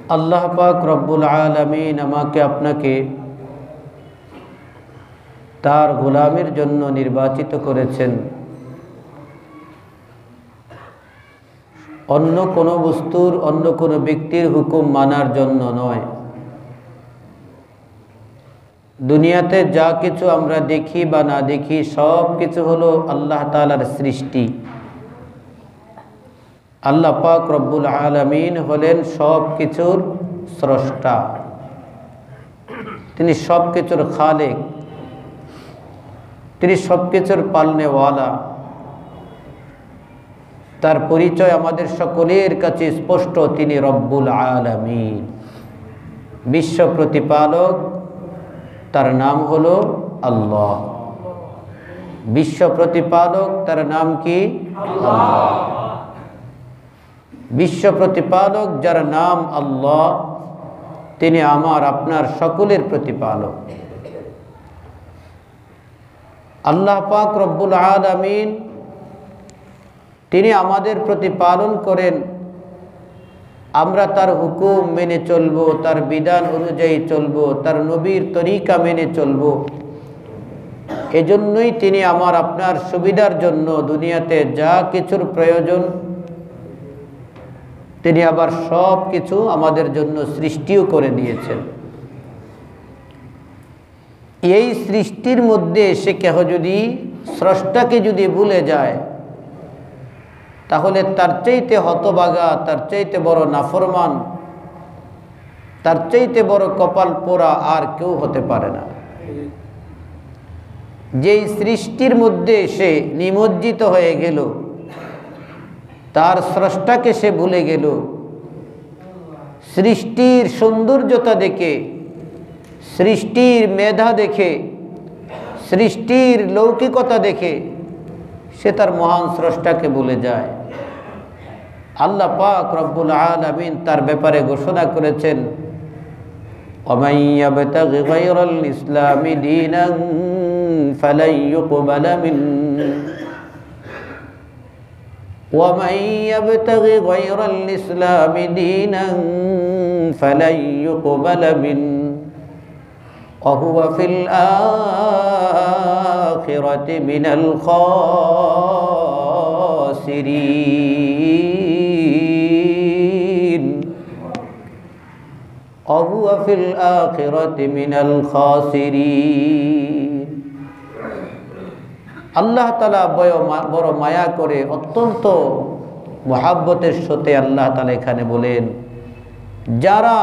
আল্লাহ পাক রব্বুল আলামিন আমাকে আপনাকে তার গোলামের জন্য নির্বাচিত করেছেন, অন্য কোনো বস্তুর অন্য কোনো ব্যক্তির হুকুম মানার জন্য নয়। দুনিয়াতে যা কিছু আমরা দেখি বা না দেখি সব কিছু হলো আল্লাহ তাআলার সৃষ্টি। আল্লাহ পাক রব্বুল আলামিন হলেন সব কিছুর স্রষ্টা, তিনি সব কিছুর খালেক, তিনি সব কিছুর পালনেওয়ালা। তার পরিচয় আমাদের সকলের কাছে স্পষ্ট, তিনি রব্বুল আলামিন, বিশ্ব প্রতিপালক। তার নাম হলো আল্লাহ। বিশ্ব প্রতিপালক তার নাম কি? আল্লাহ। বিশ্ব প্রতিপালক যার নাম আল্লাহ, তিনি আমার আপনার সকলের প্রতিপালক। আল্লাহ পাক রব্বুল আলামিন তিনি আমাদের প্রতিপালন করেন, আমরা তার হুকুম মেনে চলব, তার বিধান অনুযায়ী চলব, তার নবীর তরিকা মেনে চলব। এজন্যই তিনি আমার আপনার সুবিধার জন্য দুনিয়াতে যা কিছুর প্রয়োজন তিনি আবার সব কিছু আমাদের জন্য সৃষ্টিও করে দিয়েছেন। এই সৃষ্টির মধ্যে সে কেহ যদি স্রষ্টাকে যদি ভুলে যায়, তাহলে তার চাইতে হতভাগা, তার চাইতে বড় নাফরমান, তার চাইতে বড় কপাল পোড়া আর কেউ হতে পারে না। যেই সৃষ্টির মধ্যে সে নিমজ্জিত হয়ে গেল, তার স্রষ্টাকে সে ভুলে গেল, সৃষ্টির সৌন্দর্যতা দেখে, সৃষ্টির মেধা দেখে, সৃষ্টির লৌকিকতা দেখে সে তার মহান স্রষ্টাকে ভুলে যায়। আল্লাহ পাক রব্বুল আলামিন তার ব্যাপারে ঘোষণা করেছেন, وَمَن يَبْتَغِ غَيْرَ الْإِسْلَامِ دِينًا فَلَن يُقْبَلَ مِنْهُ وَمَن يَبْتَغِ غَيْرَ الْإِسْلَامِ دِينًا فَلَن يُقْبَلَ مِنْهُ وَهُوَ فِي الْآخِرَةِ مِنَ الْخَاسِرِينَ وَهُوَ فِي الْآخِرَةِ مِنَ الْخَاسِرِينَ। আল্লাহ তাআলা বড় মায়া করে, অত্যন্ত মহাব্বতের সাথে আল্লাহ তাআলা এখানে বলেন, যারা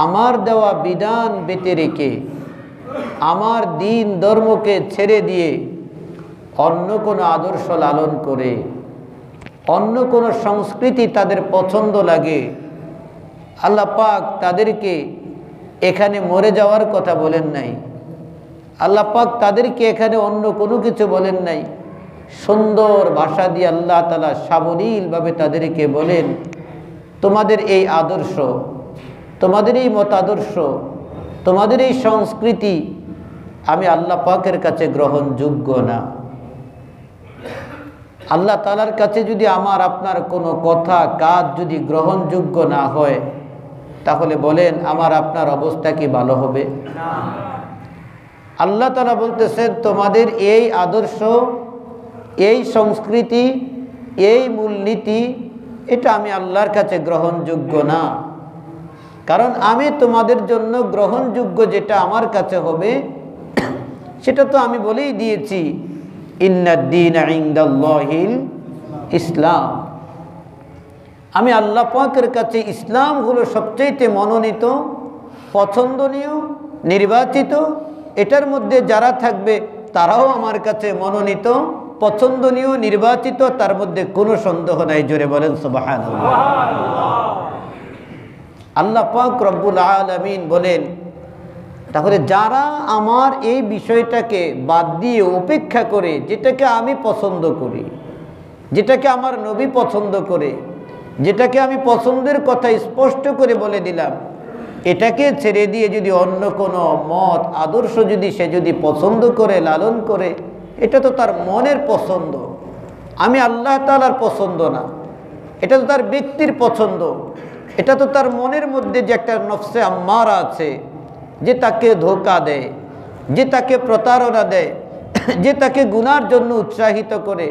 আমার দেওয়া বিধান ব্যতিরেকে, আমার দ্বীন ধর্মকে ছেড়ে দিয়ে অন্য কোনো আদর্শ লালন করে, অন্য কোনো সংস্কৃতি তাদের পছন্দ লাগে, আল্লাহ পাক তাদেরকে এখানে মরে যাওয়ার কথা বলেন নাই। আল্লাহ পাক তাদেরকে এখানে অন্য কোনো কিছু বলেন নাই। সুন্দর ভাষা দিয়ে আল্লাহ তাআলা সাবলীলভাবে তাদেরকে বলেন, তোমাদের এই আদর্শ, তোমাদের এই মতাদর্শ, তোমাদের এই সংস্কৃতি আমি আল্লাহ পাকের কাছে গ্রহণযোগ্য না। আল্লাহ তাআলার কাছে যদি আমার আপনার কোনো কথা কাজ যদি গ্রহণযোগ্য না হয়, তাহলে বলেন আমার আপনার অবস্থা কি ভালো হবে? আল্লাহ তাআলা বলতেছেন, তোমাদের এই আদর্শ, এই সংস্কৃতি, এই মূলনীতি, এটা আমি আল্লাহর কাছে গ্রহণযোগ্য না। কারণ আমি তোমাদের জন্য গ্রহণযোগ্য যেটা আমার কাছে হবে, সেটা তো আমি বলেই দিয়েছি, ইন্নাদ-দীনা ইনদাল্লাহিল ইসলাম। আমি আল্লাহ পাকের কাছে ইসলাম হলো সবচেয়ে মনোনীত, পছন্দনীয়, নির্বাচিত। এটার মধ্যে যারা থাকবে তারাও আমার কাছে মনোনীত, পছন্দনীয়, নির্বাচিত, তার মধ্যে কোনো সন্দেহ নাই। জোরে বলেন সুবহানাল্লাহ। আল্লাহ পাক রব্বুল আলামিন বলেন, তাহলে যারা আমার এই বিষয়টাকে বাদ দিয়ে উপেক্ষা করে, যেটাকে আমি পছন্দ করি, যেটাকে আমার নবী পছন্দ করে, যেটাকে আমি পছন্দের কথা স্পষ্ট করে বলে দিলাম, এটাকে ছেড়ে দিয়ে যদি অন্য কোনো মত আদর্শ যদি সে যদি পছন্দ করে, লালন করে, এটা তো তার মনের পছন্দ, আমি আল্লাহ তাআলার পছন্দ না। এটা তো তার ব্যক্তির পছন্দ। এটা তো তার মনের মধ্যে যে একটা নফসে আম্মারা আছে, যে তাকে ধোঁকা দেয়, যে তাকে প্রতারণা দেয়, যে তাকে গুনার জন্য উৎসাহিত করে,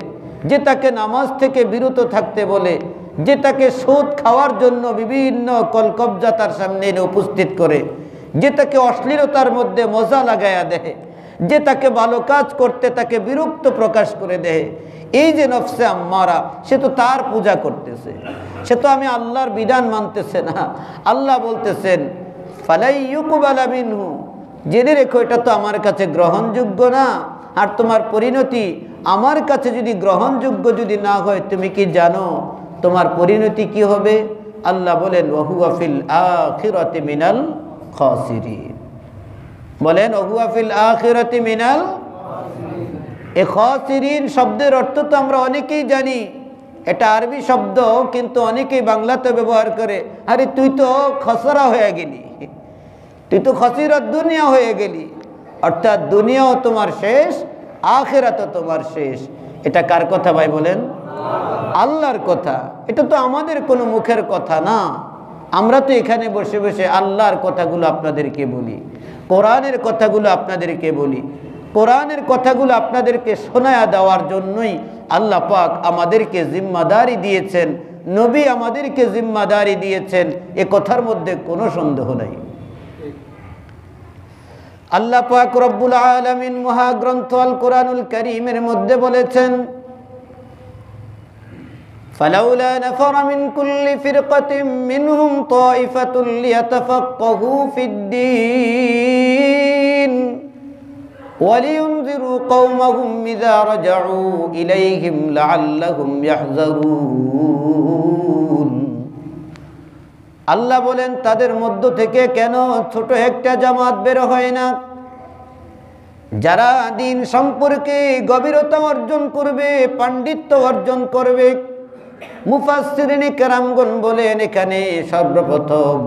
যে তাকে নামাজ থেকে বিরত থাকতে বলে, যে তাকে সুদ খাওয়ার জন্য বিভিন্ন কলকবজা তার সামনে এনে উপস্থিত করে, যে তাকে অশ্লীলতার মধ্যে মজা লাগাইয়া দেয়, যে তাকে ভালো কাজ করতে তাকে বিরক্ত প্রকাশ করে দেয়, এই যে নফসে আম্মারা, সে তো তার পূজা করতেছে, সে তো আমি আল্লাহর বিধান মানতেছে না। আল্লাহ বলতেছেন ফালাই ইউকবালা মিনহু, জেনে রেখো এটা তো আমার কাছে গ্রহণযোগ্য না। আর তোমার পরিণতি আমার কাছে যদি গ্রহণযোগ্য যদি না হয়, তুমি কি জানো তোমার পরিণতি কি হবে? আল্লাহ বলেন ওয়াহুয়া ফিল আখিরাতি মিনাল খাসিরিন, বলেন ওয়াহুয়া ফিল আখিরাতি মিনাল। এই খাসিরিন শব্দের অর্থ তো আমরা অনেকেই জানি, এটা আরবি শব্দ, কিন্তু অনেকেই বাংলাতে ব্যবহার করে, আরে তুই তো খসরা হয়ে গেলি, তুই তো খসিরাত দুনিয়া হয়ে গেলি, অর্থাৎ দুনিয়াও তোমার শেষ, আখিরাতও তোমার শেষ। এটা কার কথা ভাই বলেন? আল্লাহর কথা। এটা তো আমাদের কোনো মুখের কথা না, আমরা তো এখানে বসে বসে আল্লাহর কথাগুলো আপনাদেরকে বলি, কোরআনের কথাগুলো আপনাদেরকে বলি। কোরআনের কথাগুলো আপনাদেরকে শোনায়া দেওয়ার জন্যই আল্লাহ পাক আমাদেরকে জিম্মাদারি দিয়েছেন, নবী আমাদেরকে জিম্মাদারি দিয়েছেন, এ কথার মধ্যে কোনো সন্দেহ নাই। আল্লাহ পাক রব্বুল আলামিন মহাগ্রন্থ আল কোরআনুল কারীমের মধ্যে বলেছেন ফালাউলা নাফারা মিন কুল্লি ফিরকাতিন মিনহুম তাইফাতুন লিয়াতাফাক্কাহু ফিদ-দীন ওয়ালিয়ুনযিরু কওমাহুম ইযা রাজাউ ইলাইহিম লাআল্লাহুম ইয়াহযারুন। আল্লাহ বলেন তাদের মধ্য থেকে কেন ছোট একটা জামাত বের হয় না, যারা দিন সম্পর্কে গভীরতা অর্জন করবে, পাণ্ডিত্য অর্জন করবে। মুফাসসিরিন কেরামগণ বলেন এখানে সর্বপ্রথম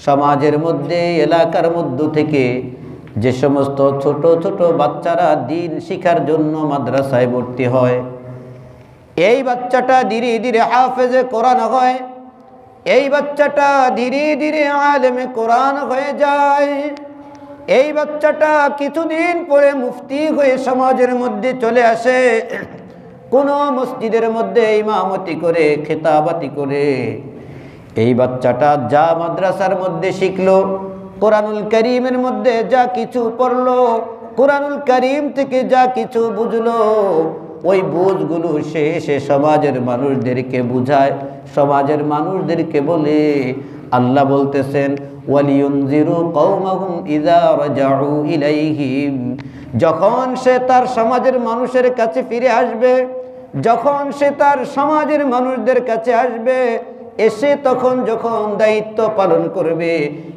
সমাজের মধ্যে, এলাকার মধ্য থেকে যে সমস্ত ছোট ছোট বাচ্চারা দিন শিখার জন্য মাদ্রাসায় ভর্তি হয়, এই বাচ্চাটা ধীরে ধীরে হাফেজে কোরআন হয়, এই বাচ্চাটা ধীরে ধীরে আলেমে কোরআন হয়ে যায়, এই বাচ্চাটা কিছুদিন পরে মুফতি হয়ে সমাজের মধ্যে চলে আসে, কোন মসজিদের মধ্যে ইমামতি করে, খেতাবাতি করে। এই বাচ্চাটা যা মাদ্রাসার মধ্যে শিখলো, কোরআনুল কারীমের মধ্যে যা কিছু পড়লো, কোরআনুল কারীম থেকে যা কিছু বুঝলো, ওই বুঝগুলো সে সমাজের মানুষদেরকে বুঝায়, সমাজের মানুষদেরকে বলে। আল্লাহ বলতেছেন ওয়ালিয়ুনযিরু কওমাহুম ইযা রাজাউ ইলাইহিম, যখন সে তার সমাজের মানুষের কাছে ফিরে আসবে, যখন সে তার সমাজের মানুষদের কাছে আসবে, এসে তখন যখন দায়িত্ব পালন করবে,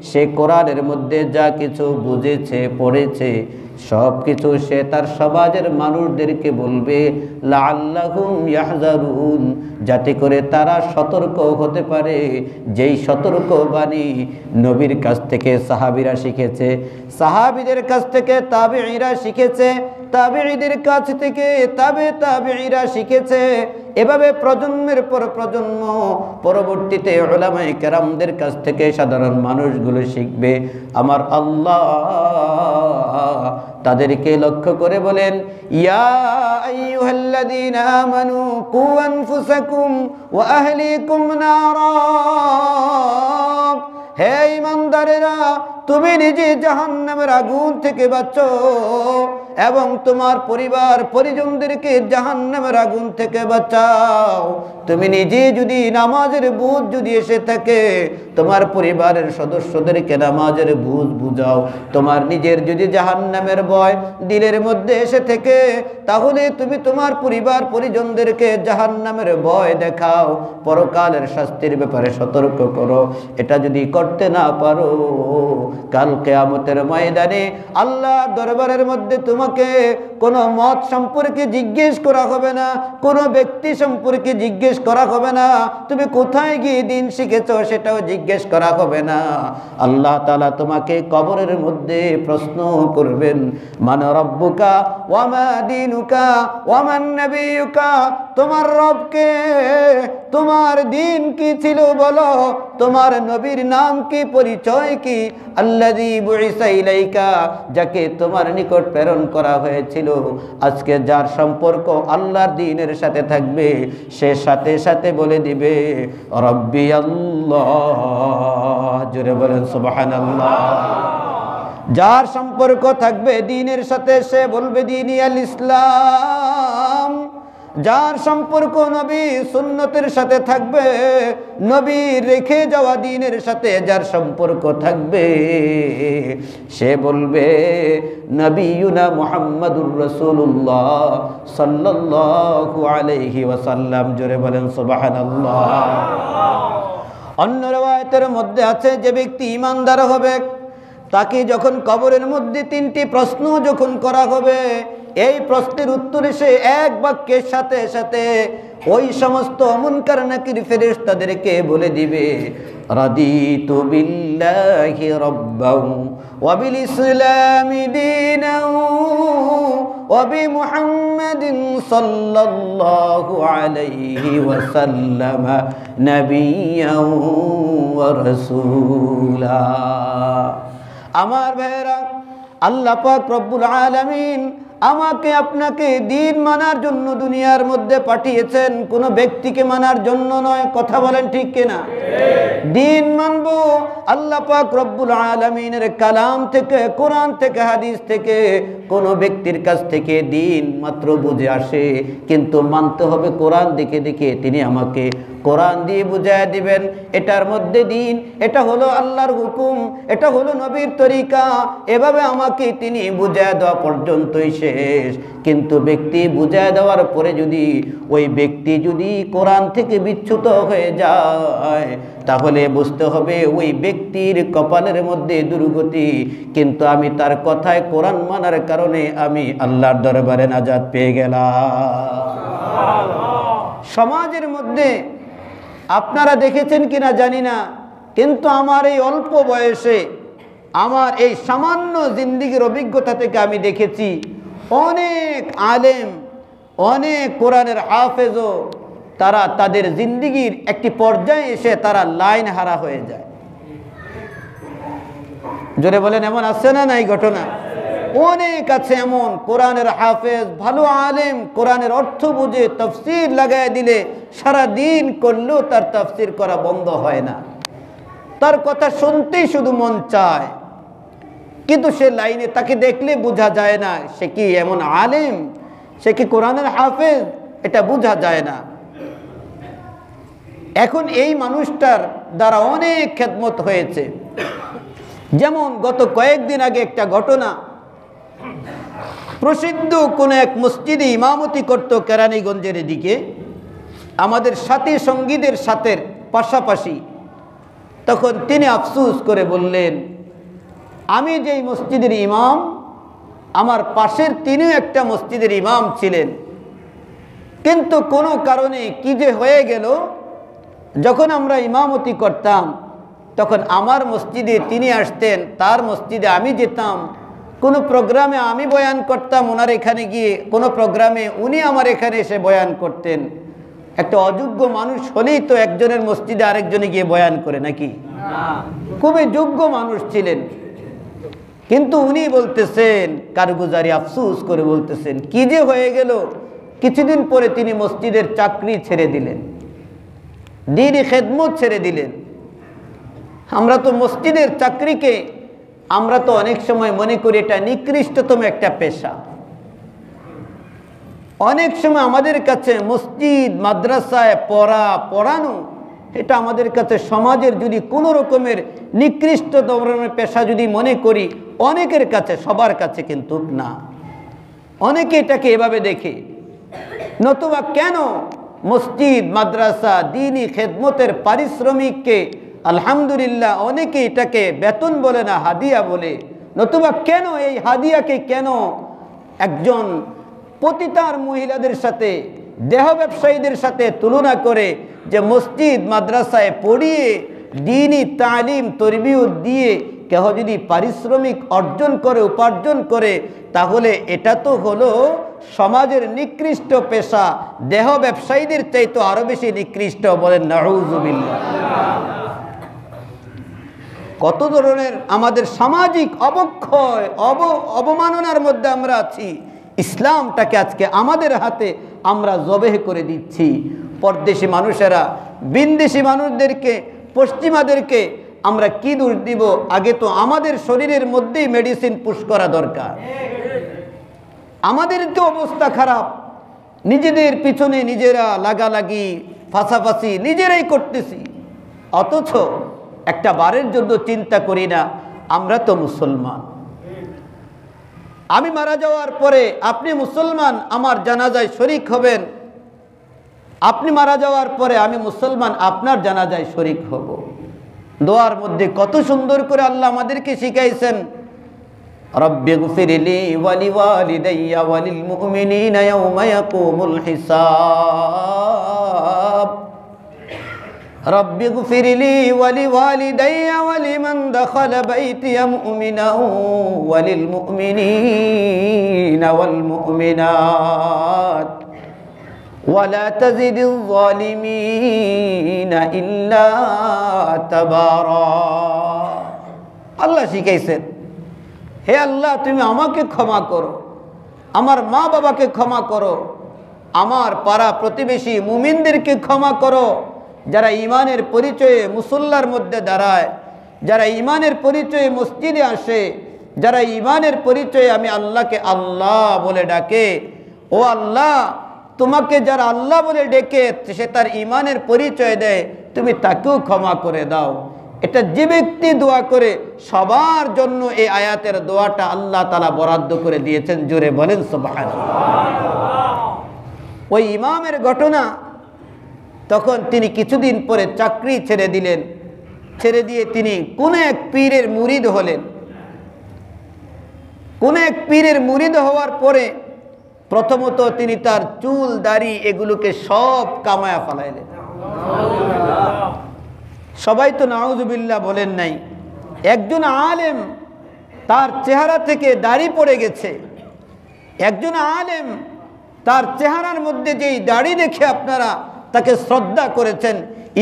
সে কোরআনের মধ্যে যা কিছু বুঝেছে, পড়েছে, সব কিছু সে তার সমাজের মানুষদেরকে বলবে লাআল্লাহুম ইয়াহযারুন, যাতে করে তারা সতর্ক হতে পারে। যেই সতর্ক বাণী নবীর কাছ থেকে সাহাবীরা শিখেছে, সাহাবীদের কাছ থেকে তাবেঈরা শিখেছে, তাবেঈদের কাছ থেকে তাবেঈরা শিখেছে, এভাবে প্রজন্মের পর প্রজন্ম পরবর্তীতে উলামায়ে কেরামদের কাছ থেকে সাধারণ মানুষগুলো শিখবে। আমার আল্লাহ তাদেরকে লক্ষ্য করে বলেন ইয়া আইয়ুহাল্লাযীনা আমানু কু আনফুসাকুম ওয়া আহলিকুম নারা, হে ঈমানদারেরা, তুমি নিজে জাহান্নামের আগুন থেকে বাঁচো এবং তোমার পরিবার পরিজনদেরকে জাহান্নামের আগুন থেকে বাঁচাও। তুমি নিজে যদি নামাজের বুঝ যদি এসে থাকে, তোমার পরিবারের সদস্যদেরকে নামাজের বুঝ বুঝাও। তোমার নিজের যদি জাহান্নামের ভয় দিলের মধ্যে এসে থাকে, তাহলে তুমি তোমার পরিবার পরিজনদেরকে জাহান্নামের ভয় দেখাও, পরকালের শাস্তির ব্যাপারে সতর্ক করো। এটা যদি করতে না পারো, কাল কিয়ামতের ময়দানে আল্লাহর দরবারের মধ্যে তোমাকে কোনো মত সম্পর্কে জিজ্ঞেস করা হবে না, কোনো ব্যক্তি সম্পর্কে জিজ্ঞেস করা হবে না, তুমি কোথায় গিয়ে দিন শিখেছো সেটাও জিজ্ঞেস করা হবে না। আল্লাহ তাআলা তোমাকে কবরের মধ্যে প্রশ্ন করবেন মান রব্বুকা ওয়া মা দীনুকা ওয়া মান নবিয়ুকা, তোমার রবকে, তোমার দিন কি ছিল বলো, তোমার নবীর নাম কি, পরিচয় কি? আল্লাযী বুইসা ইলাইকা, যাকে তোমার নিকট প্রেরণ করা হয়েছিল। আজকে যার সম্পর্ক আল্লাহর দ্বীনের সাথে থাকবে, সে সাথে সাথে বলে দিবে রব্বি আল্লাহ। জোরে বলেন সুবহানাল্লাহ। যার সম্পর্ক থাকবে দ্বীনের সাথে, সে বলবে দীনি আল ইসলাম। যার সম্পর্ক নবী সুন্নতের সাথে থাকবে, নবী রেখে যাওয়া দ্বীনের সাথে যার সম্পর্ক থাকবে, সে বলবে নবিয়ুনা মুহাম্মাদুর রাসূলুল্লাহ সাল্লাল্লাহু আলাইহি ওয়াসাল্লাম। জোরে বলেন সুবহানাল্লাহ। অন্য riwayতের মধ্যে আছে, যে ব্যক্তি ঈমানদার হবে, তাকে যখন কবরের মধ্যে 3টি প্রশ্ন যখন করা হবে, এই প্রশ্নের উত্তরে সে এক বাক্যের সাথে সাথে ওই সমস্ত মুনকার নাকির ফেরেশতাদেরকে বলে দিবে রাদিতু বিল্লাহি রাব্বান ওয়া বিল ইসলামি দীনান ওয়া বি মুহাম্মাদিন সাল্লাল্লাহু আলাইহি ওয়াসাল্লাম নাবিয়্যান ওয়া রাসূলা। আমার ভাইরা, আল্লাহ পাক রব্বুল আলামিন আমাকে আপনাকে দ্বীন মানার জন্য দুনিয়ার মধ্যে পাঠিয়েছেন, কোনো ব্যক্তিকে মানার জন্য নয়। কথা বলেন ঠিক কিনা? দ্বীন মানবো আল্লাহ পাক রব্বুল আলামিনের কালাম থেকে, কোরআন থেকে, হাদিস থেকে। কোনো ব্যক্তির কাছ থেকে দ্বীন মাত্র বুঝে আসে, কিন্তু মানতে হবে কোরআন দেখে দেখে। তিনি আমাকে কোরআন দিয়ে বুঝায় দিবেন এটার মধ্যে দ্বীন, এটা হলো আল্লাহর হুকুম, এটা হলো নবীর তরিকা। এভাবে আমাকে তিনি বুঝায় দেওয়া পর্যন্তই শেষ। কিন্তু ব্যক্তি বুঝায় দেওয়ার পরে যদি ওই ব্যক্তি যদি কোরআন থেকে বিচ্যুত হয়ে যায়, তাহলে বুঝতে হবে ওই ব্যক্তির কপালের মধ্যে দুর্গতি। কিন্তু আমি তার কথায় কোরআন মানার কারণে আমি আল্লাহর দরবারে নাজাত পেয়ে গেলাম। সমাজের মধ্যে আপনারা দেখেছেন কিনা জানি না, কিন্তু আমার এই অল্প বয়সে, আমার এই সামান্য জিন্দেগির অভিজ্ঞতা থেকে আমি দেখেছি অনেক আলেম, অনেক কোরআনের হাফেজও তারা তাদের জিন্দেগির একটি পর্যায়ে এসে তারা লাইন হারা হয়ে যায়। জোরে বলেন, এমন আছে না নাই ঘটনা? অনেক আছে এমন কোরআনের হাফেজ, ভালো আলেম, কোরআনের অর্থ বুঝে তাফসীর লাগায় দিলে সারা দিন করলেও তার তাফসীর করা বন্ধ হয় না। তার কথা শুনতেই শুধু মন চায়, কিন্তু সে লাইনে তাকে দেখলে বোঝা যায় না সে কি এমন আলেম, সে কি কোরআনের হাফেজ, এটা বোঝা যায় না। এখন এই মানুষটার দ্বারা অনেক খেদমত হয়েছে। যেমন গত কয়েকদিন আগে একটা ঘটনা, প্রসিদ্ধ কোন এক মসজিদে ইমামতি করত কেরানীগঞ্জের দিকে, আমাদের সাথী সঙ্গীদের সাথে পাশাপাশি। তখন তিনি আফসোস করে বললেন, আমি যেই মসজিদের ইমাম, আমার পাশের তিনিও একটা মসজিদের ইমাম ছিলেন, কিন্তু কোনো কারণে কি যে হয়ে গেল, যখন আমরা ইমামতি করতাম তখন আমার মসজিদে তিনি আসতেন, তার মসজিদে আমি যেতাম। কোনো প্রোগ্রামে আমি বয়ান করতাম ওনার এখানে গিয়ে, কোনো প্রোগ্রামে উনি আমার এখানে এসে বয়ান করতেন। একটা অযোগ্য মানুষ হলেই তো একজনের মসজিদে আরেকজনে গিয়ে বয়ান করে নাকি? খুবই যোগ্য মানুষ ছিলেন। কিন্তু উনি বলতেছেন, কারগুজারি আফসোস করে বলতেছেন, কি যে হয়ে গেল। কিছুদিন পরে তিনি মসজিদের চাকরি ছেড়ে দিলেন, দ্বীনি খেদমত ছেড়ে দিলেন। আমরা তো মসজিদের চাকরিকে আমরা তো অনেক সময় মনে করি এটা নিকৃষ্টতম একটা পেশা। অনেক সময় আমাদের কাছে মসজিদ মাদ্রাসায় পড়ানো এটা আমাদের কাছে সমাজের যদি কোনো রকমের নিকৃষ্ট ধরনের পেশা যদি মনে করি, অনেকের কাছে, সবার কাছে কিন্তু না। অনেকে এটাকে এভাবে দেখে। নতুবা কেন মসজিদ মাদ্রাসা দ্বীনি খেদমতের পারিশ্রমিককে আলহামদুলিল্লাহ অনেকে এটাকে বেতন বলে না, হাদিয়া বলে। নতুবা কেন এই হাদিয়াকে কেন একজন পতিতার মহিলাদের সাথে, দেহ ব্যবসায়ীদের সাথে তুলনা করে যে মসজিদ মাদ্রাসায় পড়িয়ে দ্বীনি তালিম তরবিয়ত দিয়ে কেহ যদি পারিশ্রমিক অর্জন করে, উপার্জন করে, তাহলে এটা তো হলো সমাজের নিকৃষ্ট পেশা, দেহ ব্যবসায়ীদের চাইতে আরো বেশি নিকৃষ্ট, বলেন নাউযুবিল্লাহ। কত ধরনের আমাদের সামাজিক অবক্ষয়, অবমাননার মধ্যে আমরা আছি। ইসলামটাকে আজকে আমাদের হাতে আমরা জবেহ করে দিচ্ছি। পরদেশি মানুষেরা বিনদেশি মানুষদেরকে, পশ্চিমাদেরকে আমরা কি দোষ দিব? আগে তো আমাদের শরীরের মধ্যেই মেডিসিন পুশ করা দরকার। আমাদের তো অবস্থা খারাপ, নিজেদের পিছনে নিজেরা লাগালাগি, ফাঁসাফাঁসি নিজেরাই করতেছি, অথচ একটা বারের জন্য চিন্তা করি না আমরা তো মুসলমান। আমি মারা যাওয়ার পরে আপনি মুসলমান, আমার জানাজায় শরীক হবেন। আপনি মারা যাওয়ার পরে আমি মুসলমান, আপনার জানাজায় শরীক হব। দোয়ার মধ্যে কত সুন্দর করে আল্লাহ আমাদেরকে শিখাইছেন, রব্বিগফিরলি ওয়ালিওয়ালিদাইয়া ওয়ালিল মুমিনিনা ইয়াওমা ইয়াকুমুল হিসাব। রব্বিগফিরলি ওয়ালিওয়ালিদাইয়া ওয়ালিমান দাখালা বাইতিয়া মুমিনান ওয়ালিল মুমিনিনা ওয়াল মুমিনাত ওয়ালা তাজিদিল যালিমিনা ইল্লা তাবারা। আল্লাহ শিখাইছেন, হে আল্লাহ তুমি আমাকে ক্ষমা করো, আমার মা বাবাকে ক্ষমা করো, আমার পাড়া প্রতিবেশী মুমিনদেরকে ক্ষমা করো, যারা ঈমানের পরিচয়ে মুসল্লার মধ্যে দাঁড়ায়, যারা ঈমানের পরিচয়ে মসজিদে আসে, যারা ঈমানের পরিচয়ে আমি আল্লাহকে আল্লাহ বলে ডাকে, ও আল্লাহ তোমাকে যারা আল্লাহ বলে ডেকে সে তার ঈমানের পরিচয় দেয়, তুমি তাকেও ক্ষমা করে দাও। এটা যে ব্যক্তি দোয়া করে সবার জন্য এই আয়াতের দোয়াটা আল্লাহ তাআলা বরাদ্দ করে দিয়েছেন। জোরে বলেন সুবহানাল্লাহ। ওই ইমামের ঘটনা, তখন তিনি কিছুদিন পরে চাকরি ছেড়ে দিলেন। ছেড়ে দিয়ে তিনি কোন এক পীরের মুরিদ হলেন। কোন এক পীরের মুরিদ হওয়ার পরে প্রথমত তিনি তার চুল দাড়ি এগুলোকে সব কামায়া ফেলাইলেন। সবাই তো নাউযুবিল্লাহ বলেন নাই। একজন আলেম, তার চেহারা থেকে দাড়ি পড়ে গেছে। একজন আলেম, তার চেহারার মধ্যে যেই দাড়ি দেখে আপনারা তাকে শ্রদ্ধা করেছেন,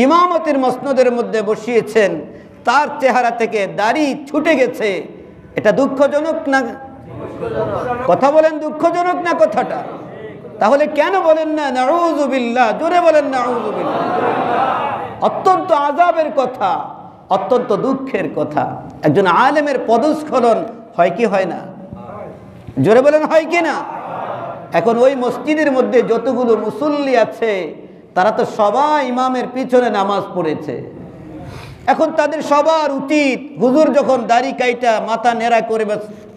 ইমামতের মসনদের মধ্যে বসিয়েছেন, তার চেহারা থেকে দাড়ি ছুটে গেছে। এটা দুঃখজনক না? কথা বলেন, দুঃখজনক না কথাটা? তাহলে কেন বলেন না নাউযুবিল্লাহ? জোরে বলেন নাউযুবিল্লাহ। অত্যন্ত আযাবের কথা, অত্যন্ত দুঃখের কথা। একজন আলেমের পদস্খলন হয় কি হয় না? জোরে বলেন হয় কি না? এখন ওই মসজিদের মধ্যে যতগুলো মুসল্লি আছে তারা তো সবাই ইমামের পিছনে নামাজ পড়েছে। এখন তাদের সবার উচিত, হুজুর যখন দাড়ি কাইটা মাথা নেড়া করে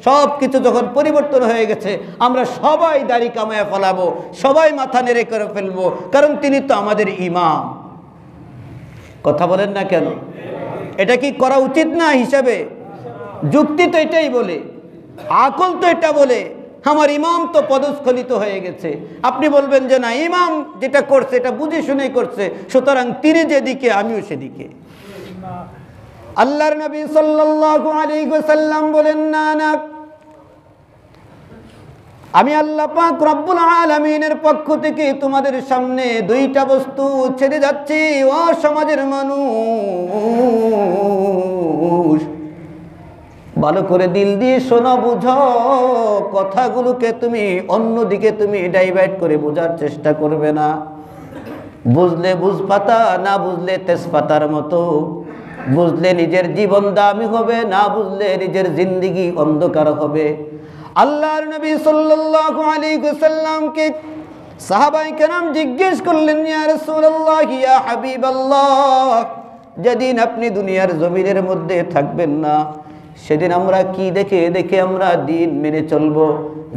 সব কিছু যখন পরিবর্তন হয়ে গেছে, আমরা সবাই দাড়ি কামায়া ফেলাবো, সবাই মাথা নেড়ে করে ফেলবো, কারণ তিনি তো আমাদের ইমাম। কথা বলেন না কেন? এটা কি করা উচিত না হিসাবে? যুক্তি তো এটাই বলে, আকল তো এটা বলে, আমার ইমাম তো পদস্খলিত হয়ে গেছে। আপনি বলবেন যে না, ইমাম যেটা করছে এটা বুঝে শুনেই করছে, সুতরাং তিনি যেদিকে আমিও সেদিকে। আল্লাহর নবী সাল্লাল্লাহু আলাইহি ওয়াসাল্লাম বলেন, না না, আমি আল্লাহ পাক রব্বুল আলামিনের পক্ষ থেকে তোমাদের সামনে দুইটা বস্তু ছেড়ে যাচ্ছি। ও সমাজের মানুষ, ভালো করে দিল দিয়ে শোনো, বুঝো, কথাগুলোকে তুমি অন্যদিকে তুমি ডাইভার্ট করে বোঝার চেষ্টা করবে না। বুঝলে বুঝপাতা, না বুঝলে তেজপাতার মতো। বুঝলে নিজের জীবন দামি হবে, না বুঝলে নিজের জিন্দেগি অন্ধকার হবে। আল্লাহর নবী সাল্লাল্লাহু আলাইহি ওয়াসাল্লামকে সাহাবায়ে কেরাম জিজ্ঞেস করলেন, ইয়া রাসূলুল্লাহ, ইয়া হাবিবাল্লাহ, যেদিন আপনি দুনিয়ার জমিনের মধ্যে থাকবেন না, সেদিন আমরা কি দেখে দেখে আমরা দিন মেনে চলবো,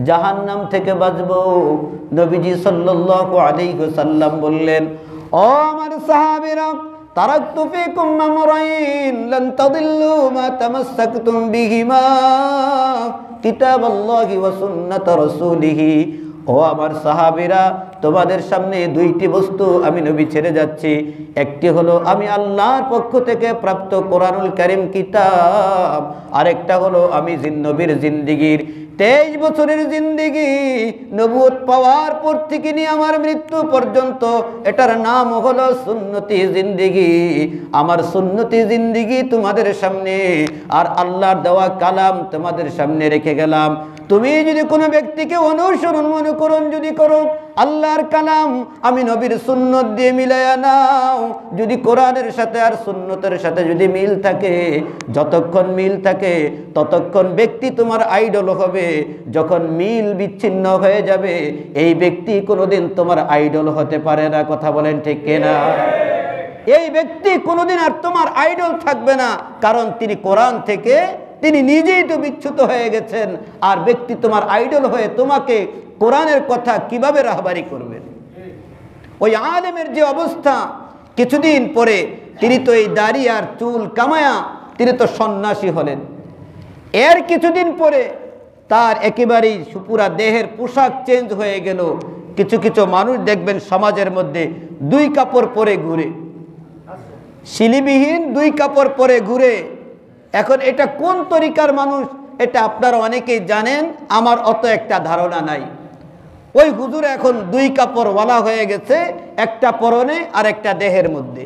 জাহান্নাম থেকে বাঁচবো? নবীজি সাল্লাল্লাহু আলাইহি ওয়াসাল্লাম বললেন, ও আমার সাহাবীরা, তারাকতু ফীকুম আমরাইন লান তাদিল্লু মা তামাসসাকতুম বিহিমা, কিতাবাল্লাহি ওয়া সুন্নাত রাসূলিহি। ও আমার সাহাবীরা, তোমাদের সামনে দুইটি বস্তু আমি নবী ছেড়ে যাচ্ছি। একটি হলো আমি আল্লাহর পক্ষ থেকে প্রাপ্ত কোরআনুল কারীম কিতাব, আরেকটা হলো আমি নবীর জিন্দেগির 23 বছরের জিন্দেগি নবুয়ত পাওয়ার পর থেকে নিয়ে আমার মৃত্যু পর্যন্ত এটার নাম হলো সুন্নতি জিন্দেগি। আমার সুন্নতি জিন্দেগি তোমাদের সামনে আর আল্লাহর দেওয়া কালাম তোমাদের সামনে রেখে গেলাম। তুমি যদি কোনো ব্যক্তিকে অনুসরণ অনুকরণ যদি করো, আল্লাহর কালাম আমি নবীর সুন্নত দিয়ে মিলায়া নাও, যদি কোরআনের সাথে আর সুন্নতের সাথে যদি মিল থাকে, যতক্ষণ মিল থাকে ততক্ষণ ব্যক্তি তোমার আইডল হবে। যখন মিল বিচ্ছিন্ন হয়ে যাবে এই ব্যক্তি কোনোদিন তোমার আইডল হতে পারে না। কথা বলেন ঠিক কিনা? এই ব্যক্তি কোনোদিন আর তোমার আইডল থাকবে না, কারণ তিনি কোরআন থেকে তিনি নিজেই তো বিচ্যুত হয়ে গেছেন। আর ব্যক্তি তোমার আইডল হয়ে তোমাকে কোরআনের কথা কিভাবে রাহবারি করবেন? ওই আলেমের যে অবস্থা, কিছুদিন পরে তিনি তো এই দাড়ি আর চুল কামায়া তিনি তো সন্ন্যাসী হলেন। এর কিছুদিন পরে তার একেবারেই পুরা দেহের পোশাক চেঞ্জ হয়ে গেল। কিছু কিছু মানুষ দেখবেন সমাজের মধ্যে 2 কাপড় পরে ঘুরে, শিলিবিহীন 2 কাপড় পরে ঘুরে। এখন এটা কোন তরিকার মানুষ এটা আপনারা অনেকেই জানেন, আমার অত একটা ধারণা নাই। ওই হুজুর এখন 2 কাপড়ওয়ালা হয়ে গেছে, একটা পরনে আর একটা দেহের মধ্যে।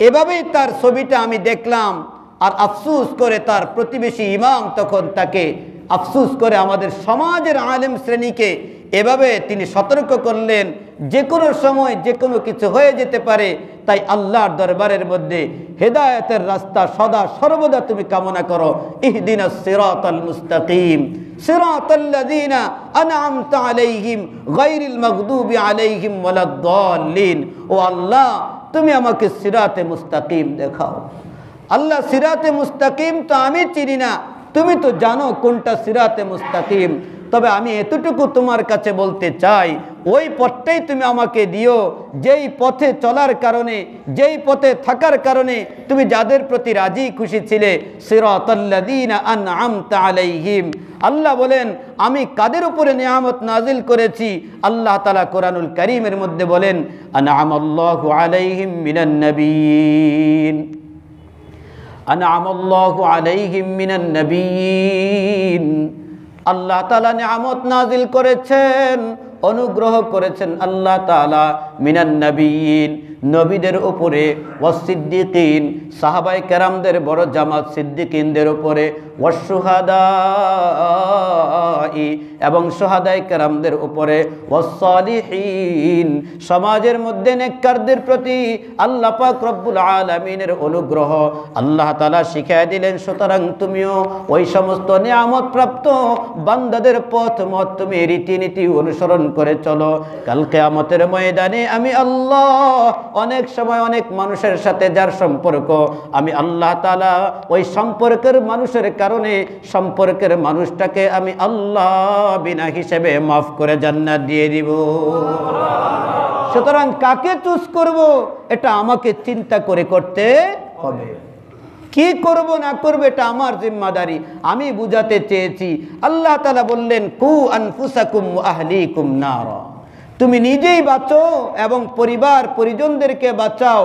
এভাবেই তার ছবিটা আমি দেখলাম। আর আফসোস করে তার প্রতিবেশী ইমাম তখন তাকে আফসোস করে আমাদের সমাজের আলেম শ্রেণীকে এভাবে তিনি সতর্ক করলেন, যে কোনো সময় যে কোনো কিছু হয়ে যেতে পারে। তাই আল্লাহর দরবারের মধ্যে হেদায়েতের রাস্তা সদা সর্বদা তুমি কামনা করো। ইহদিনাস সিরাতাল মুস্তাকিম সিরাতাল্লাযীনা আনআমতা আলাইহিম গায়রিল মাগদুবি আলাইহিম ওয়ালাদ-দাল্লিন। ও আল্লাহ, তুমি আমাকে সিরাতে মুস্তাকিম দেখাও। আল্লাহ, সিরাতে মুস্তাকিম তো আমি চিনি না, তুমি তো জানো কোনটা সিরাতে মুস্তাকিম। তবে আমি এতটুকু তোমার কাছে বলতে চাই, ওই পথটাই তুমি আমাকে দিও যেই পথে চলার কারণে, যেই পথে থাকার কারণে তুমি যাদের প্রতি রাজি খুশি ছিলে। সিরাতাল্লাযীনা আনআমতা আলাইহিম। আল্লাহ বলেন আমি কাদের উপরে নিয়ামত নাজিল করেছি। আল্লাহ তাআলা কোরআনুল কারীমের মধ্যে বলেন আনআমাল্লাহু আলাইহিম মিনান নাবিয়্যিন, আনআমাল্লাহু আলাইহিম মিনান নাবিয়্যিন। আল্লাহ তাআলা নিয়ামত নাজিল করেছেন, অনুগ্রহ করেছেন আল্লাহ তাআলা মিনান নাবিয়্যিন, নবীদের উপরে, ওয়াসসিদ্দিকিন, সাহাবায়ে কেরামদের বড় জামাত সিদ্দিকিনদের উপরে, ওয়াসশুহাদাই, এবং শুহাদায়ে কেরামদের উপরে, ওয়াসসালিহিন, সমাজের মধ্যে নেককারদের প্রতি আল্লাহ পাক রব্বুল আলামিনের অনুগ্রহ আল্লাহ তাআলা শিখিয়ে দিলেন। সুতরাং তুমিও ওই সমস্ত নিয়ামত প্রাপ্ত বান্দাদের পথ মত তুমি রীতিনীতি অনুসরণ করে চলো। কাল কিয়ামতের ময়দানে আমি আল্লাহ অনেক সময় অনেক মানুষের সাথে যার সম্পর্ক, আমি আল্লাহ তাআলা ওই সম্পর্কের মানুষের কারণে সম্পর্কের মানুষটাকে আমি আল্লাহ বিনা হিসেবে মাফ করে জান্নাত দিয়ে দিব। সুতরাং কাকে চুজ করব এটা আমাকে চিন্তা করে করতে হবে। কি করব না করব এটা আমার জিম্মাদারি। আমি বুঝাতে চেয়েছি, আল্লাহ তাআলা বললেন কু আনফুসাকুম ওয়া আহলিকুম নারা, তুমি নিজেই বাঁচো এবং পরিবার পরিজনদেরকে বাঁচাও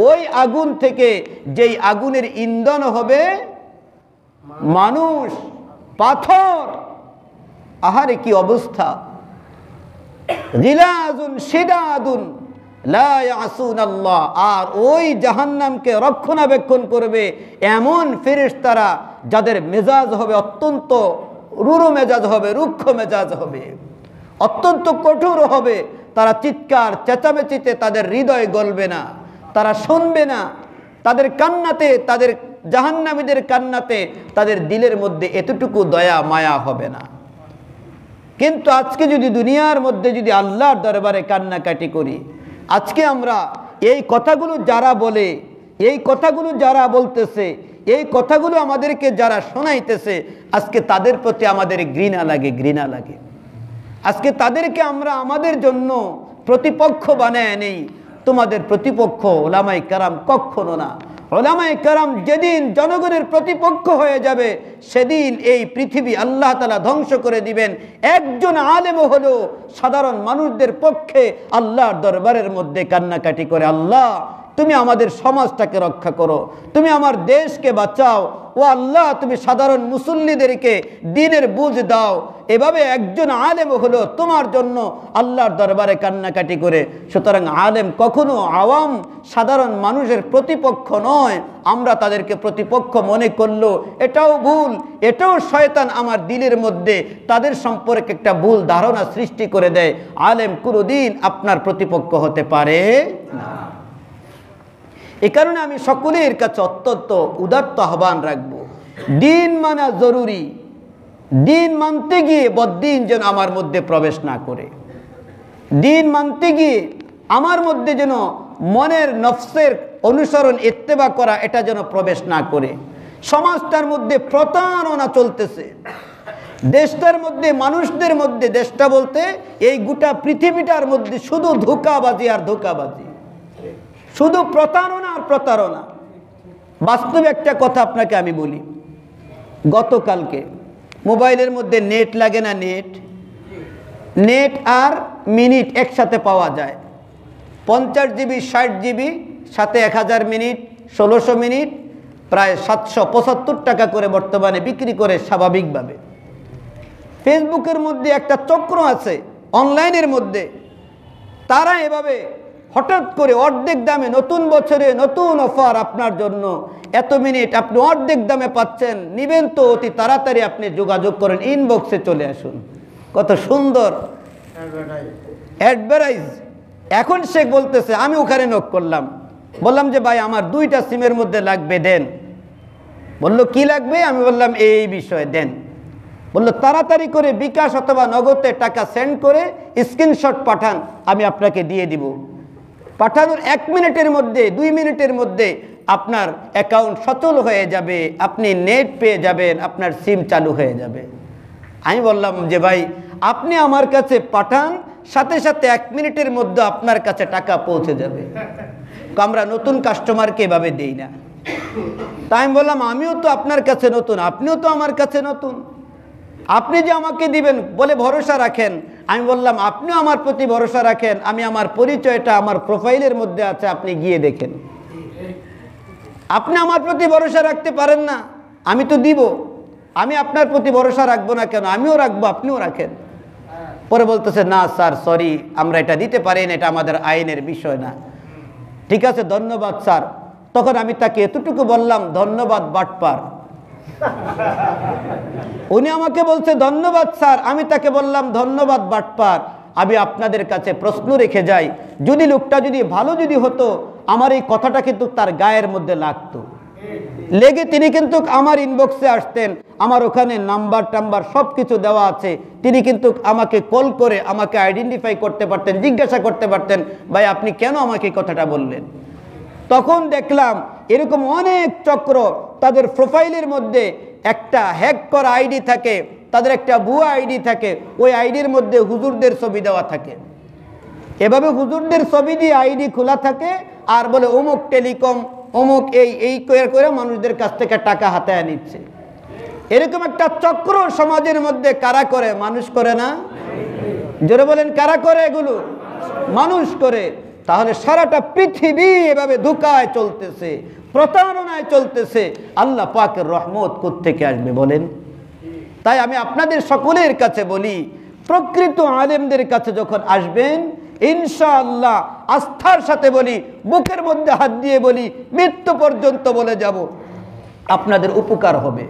ওই আগুন থেকে, যেই আগুনের ইন্ধন হবে মানুষ, পাথর। আহারে কি অবস্থা! গিলাজুন শিদাদুন লা ইয়াসুনাল্লাহ। আর ওই জাহান্নামকে রক্ষণাবেক্ষণ করবে এমন ফেরেশতারা যাদের মেজাজ হবে অত্যন্ত রূঢ় মেজাজ হবে, রুক্ষ মেজাজ হবে, অত্যন্ত কঠোর হবে। তারা চিৎকার চেঁচামেচিতে তাদের হৃদয় গলবে না, তারা শুনবে না। তাদের কান্নাতে, তাদের জাহান্নামীদের কান্নাতে তাদের দিলের মধ্যে এতটুকু দয়া মায়া হবে না। কিন্তু আজকে যদি দুনিয়ার মধ্যে যদি আল্লাহর দরবারে কান্নাকাটি করি, আজকে আমরা এই কথাগুলো যারা বলে, এই কথাগুলো যারা বলতেছে, এই কথাগুলো আমাদেরকে যারা শোনাইতেছে, আজকে তাদের প্রতি আমাদের ঘৃণা লাগে, ঘৃণা লাগে। আজকে তাদেরকে আমরা আমাদের জন্য প্রতিপক্ষ বানায় নেই। তোমাদের প্রতিপক্ষ ওলামায়ে কেরাম কখনো না। ওলামায়ে কেরাম যেদিন জনগণের প্রতিপক্ষ হয়ে যাবে, সেদিন এই পৃথিবী আল্লাহ তাআলা ধ্বংস করে দিবেন। একজন আলেমও হলো সাধারণ মানুষদের পক্ষে আল্লাহর দরবারের মধ্যে কান্নাকাটি করে, আল্লাহ তুমি আমাদের সমাজটাকে রক্ষা করো, তুমি আমার দেশকে বাঁচাও। ও আল্লাহ, তুমি সাধারণ মুসল্লিদেরকে দ্বীনের বুঝ দাও। এভাবে একজন আলেম হলো তোমার জন্য আল্লাহর দরবারে কান্নাকাটি করে। সুতরাং আলেম কখনো আওয়াম সাধারণ মানুষের প্রতিপক্ষ নয়। আমরা তাদেরকে প্রতিপক্ষ মনে করলো এটাও ভুল, এটাও শয়তান আমার দিলের মধ্যে তাদের সম্পর্কে একটা ভুল ধারণা সৃষ্টি করে দেয়। আলেম কোনোদিন আপনার প্রতিপক্ষ হতে পারে না। এ কারণে আমি সকলের কাছে অত্যন্ত উদাত্ত আহ্বান রাখব, দিন মানা জরুরি। দিন মানতে গিয়ে বদ্দিন যেন আমার মধ্যে প্রবেশ না করে। দিন মানতে গিয়ে আমার মধ্যে যেন মনের নফসের অনুসরণ ইত্তেবা করা এটা যেন প্রবেশ না করে। সমাজটার মধ্যে প্রতারণা চলতেছে, দেশটার মধ্যে মানুষদের মধ্যে, দেশটা বলতে এই গোটা পৃথিবীটার মধ্যে শুধু ধোঁকাবাজি আর ধোঁকাবাজি, শুধু প্রতারণা আর প্রতারণা। বাস্তবে একটা কথা আপনাকে আমি বলি, গতকালকে মোবাইলের মধ্যে নেট লাগে না, নেট আর মিনিট একসাথে পাওয়া যায়। 50 জিবি 60 জিবি সাথে 1000 মিনিট 1600 মিনিট প্রায় 775 টাকা করে বর্তমানে বিক্রি করে স্বাভাবিকভাবে। ফেসবুকের মধ্যে একটা চক্র আছে অনলাইনের মধ্যে, তারা এভাবে হঠাৎ করে অর্ধেক দামে, নতুন বছরে নতুন অফার আপনার জন্য, এত মিনিট আপনি অর্ধেক দামে পাচ্ছেন, নিবেন তো অতি তাড়াতাড়ি আপনি যোগাযোগ করেন, ইনবক্সে চলে আসুন। কত সুন্দর অ্যাডভার্টাইজ। এখন সে বলতেছে, আমি ওখানে নক করলাম, বললাম যে ভাই আমার 2টা সিমের মধ্যে লাগবে, দেন। বলল কি লাগবে? আমি বললাম এই বিষয়ে দেন। বলল তাড়াতাড়ি করে বিকাশ অথবা নগদে টাকা সেন্ড করে স্ক্রিনশট পাঠান, আমি আপনাকে দিয়ে দিব। পাঠানোর 1 মিনিটের মধ্যে 2 মিনিটের মধ্যে আপনার অ্যাকাউন্ট সচল হয়ে যাবে, আপনি নেট পেয়ে যাবেন, আপনার সিম চালু হয়ে যাবে। আমি বললাম যে ভাই আপনি আমার কাছে পাঠান, সাথে সাথে 1 মিনিটের মধ্যে আপনার কাছে টাকা পৌঁছে যাবে। আমরা নতুন কাস্টমারকে এভাবে দেই না। তাই আমি বললাম আমিও তো আপনার কাছে নতুন, আপনিও তো আমার কাছে নতুন, আপনি যে আমাকে দিবেন বলে ভরসা রাখেন। আমি বললাম আপনিও আমার প্রতি ভরসা রাখেন, আমি আমার পরিচয়টা আমার প্রোফাইলের মধ্যে আছে, আপনি গিয়ে দেখেন। আপনি আমার প্রতি ভরসা রাখতে পারেন না, আমি তো দিব, আমি আপনার প্রতি ভরসা রাখবো না কেন? আমিও রাখবো, আপনিও রাখেন। পরে বলতেছে না স্যার সরি, আমরা এটা দিতে পারি না, এটা আমাদের আইনের বিষয় না। ঠিক আছে ধন্যবাদ স্যার। তখন আমি তাকে এতটুকু বললাম, ধন্যবাদ বাটপার। উনি আমাকে বলছে ধন্যবাদ স্যার, আমি তাকে বললাম ধন্যবাদ বাটপার। আমি আপনাদের কাছে প্রশ্ন রেখে যাই, যদি লোকটা যদি ভালো যদি হতো, আমার এই কথাটা কিন্তু তার গায়ের মধ্যে লাগতো, লেগে তিনি কিন্তু আমার ইনবক্সে আসতেন, আমার ওখানে নাম্বার টাম্বার সব কিছু দেওয়া আছে, তিনি কিন্তু আমাকে কল করে আমাকে আইডেন্টিফাই করতে পারতেন, জিজ্ঞাসা করতে পারতেন ভাই আপনি কেন আমাকে এই কথাটা বললেন। তখন দেখলাম এরকম অনেক চক্র, তাদের প্রোফাইলের মধ্যে একটা হ্যাক করা আইডি থাকে, তাদের একটা ভুয়া আইডি থাকে, ওই আইডির মধ্যে হুজুরদের ছবি দেওয়া থাকে। এভাবে হুজুরদের ছবি দিয়ে আইডি খোলা থাকে, আর বলে অমুক টেলিকম অমুক এই করে মানুষদের কাছ থেকে টাকা হাতায় নিচ্ছে। এরকম একটা চক্র সমাজের মধ্যে কারা করে? মানুষ করে না? জোরে বলেন কারা করে? এগুলো মানুষ করে। তাহলে সারাটা পৃথিবী এভাবে ধোঁকায় চলতেছে, প্রতারণায় চলতেছে, আল্লাহ পাকের রহমত কোত্থেকে আসবে বলেন? তাই আমি আপনাদের সকলের কাছে বলি, প্রকৃত আলেমদের কাছে যখন আসবেন ইনশাআল্লাহ আস্থার সাথে বলি, বুকের মধ্যে হাত দিয়ে বলি, মৃত্যু পর্যন্ত বলে যাব, আপনাদের উপকার হবে,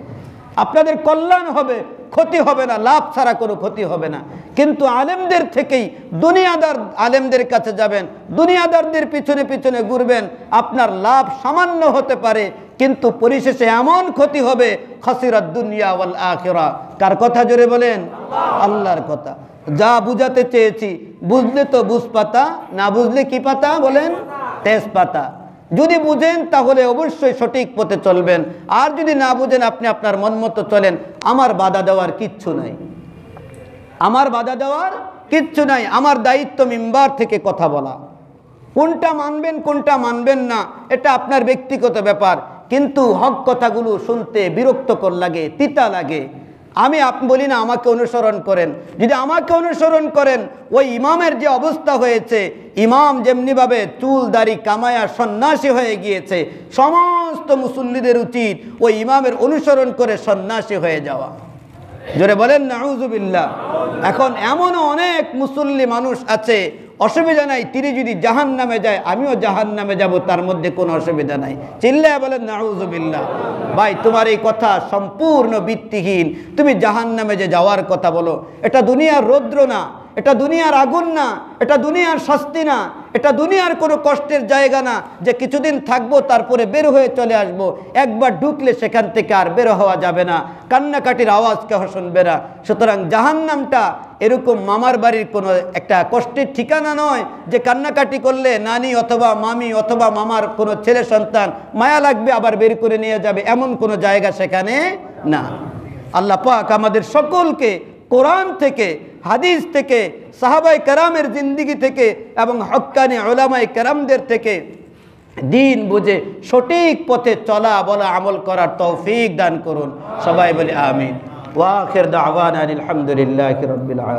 আপনাদের কল্যাণ হবে, ক্ষতি হবে না, লাভ ছাড়া কোনো ক্ষতি হবে না। কিন্তু আলেমদের থেকেই দুনিয়াদার আলেমদের কাছে যাবেন, দুনিয়াদারদের পিছনে পিছনে ঘুরবেন, আপনার লাভ সামান্য হতে পারে, কিন্তু পরিশেষে এমন ক্ষতি হবে, খাসিরাত দুনিয়া ওয়াল আখিরা। কার কথা জোরে বলেন? আল্লাহর কথা। যা বুঝাতে চেয়েছি, বুঝলে তো বুঝ পাতা, না বুঝলে কি পাতা বলেন? তেজ পাতা। যদি বুঝেন তাহলে অবশ্যই সঠিক পথে চলবেন, আর যদি না বুঝেন আপনি আপনার মন মতো চলেন, আমার বাধা দেওয়ার কিচ্ছু নাই, আমার বাধা দেওয়ার কিচ্ছু নাই। আমার দায়িত্ব মিম্বার থেকে কথা বলা, কোনটা মানবেন কোনটা মানবেন না এটা আপনার ব্যক্তিগত ব্যাপার, কিন্তু হক কথাগুলো শুনতে বিরক্তকর লাগে, তিতা লাগে। আমি বলি না আমাকে অনুসরণ করেন। যদি আমাকে অনুসরণ করেন, ওই ইমামের যে অবস্থা হয়েছে, ইমাম যেমনিভাবে চুল দাড়ি কামায়া সন্ন্যাসী হয়ে গিয়েছে, সমস্ত মুসল্লিদের উচিত ওই ইমামের অনুসরণ করে সন্ন্যাসী হয়ে যাওয়া। জোরে বলেন নাউজুবিল্লাহ। এখন এমনও অনেক মুসল্লি মানুষ আছে, অসুবিধা নাই, তিনি যদি জাহান্নামে যায় আমিও জাহান্নামে যাব, তার মধ্যে কোনো অসুবিধা নাই। চিল্লায় বলেন নাউজুবিল্লাহ। ভাই, তোমার এই কথা সম্পূর্ণ ভিত্তিহীন। তুমি জাহান্নামে যে যাওয়ার কথা বলো, এটা দুনিয়ার রৌদ্র না, এটা দুনিয়ার আগুন না, এটা দুনিয়ার শাস্তি না, এটা দুনিয়ার কোনো কষ্টের জায়গা না যে কিছুদিন থাকবো তারপরে বের হয়ে চলে আসবো। একবার ঢুকলে সেখান থেকে আর বের হওয়া যাবে না, কান্নাকাটির আওয়াজ কেউ শুনবে না। সুতরাং জাহান্নামটা এরকম মামার বাড়ির কোনো একটা কষ্টের ঠিকানা নয় যে কান্নাকাটি করলে নানি অথবা মামি অথবা মামার কোনো ছেলে সন্তান মায়া লাগবে আবার বের করে নিয়ে যাবে, এমন কোনো জায়গা সেখানে না। আল্লাহ পাক আমাদের সকলকে কোরআন থেকে, হাদিস থেকে, সাহাবায়ে কেরামের জিন্দেগি থেকে এবং হক্কানি উলামায়ে কেরামদের থেকে দিন বুঝে সঠিক পথে চলা বলা আমল করার তৌফিক দান করুন। সবাই বলি আমিন। ওয়া আখির দাওয়ানা আলহামদুলিল্লাহি রাব্বিল আলামিন।